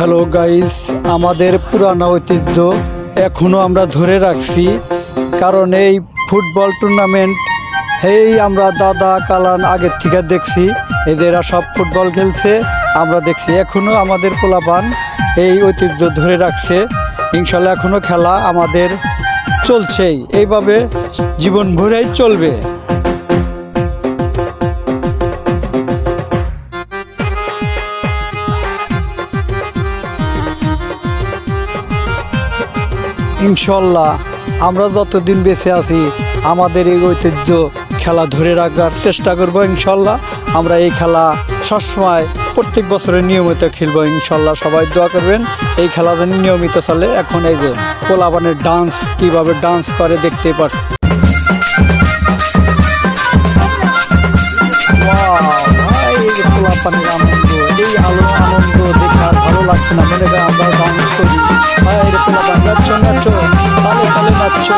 Hello guys, আমাদের পুরানো ঐতিহ্য এখনও আমরা ধরে রাখছি। কারণ এই ফুটবল টুর্নামেন্ট আমরা দাদা কালান আগের থেকে দেখছি, এদেরা সব ফুটবল খেলছে আমরা দেখছি। এখনও আমাদের পোলাপান এই ঐতিহ্য ধরে রাখছে। ইনশাল্লাহ এখনও খেলা আমাদের চলছেই, এইভাবে জীবন ভরেই চলবে। ইনশাল্লাহ আমরা যতদিন বেঁচে আছি আমাদের এই ঐতিহ্য খেলা ধরে রাখার চেষ্টা করব। ইনশাল্লাহ আমরা এই খেলা সবসময় প্রত্যেক বছরে নিয়মিত খেলবো। ইনশাল্লাহ সবাই দোয়া করবেন এই খেলা যেন নিয়মিত চলে। এখন এই যে পোলাপানের ডান্স কিভাবে ডান্স করে দেখতেই পারছি। পোলাপানের আনন্দ, এই আনন্দ দেখে আর ভালো লাগছে না, মনে হয় আমরা ডান্স করি। পোলাপান নাচো নাচো, তালে তালে নাচো।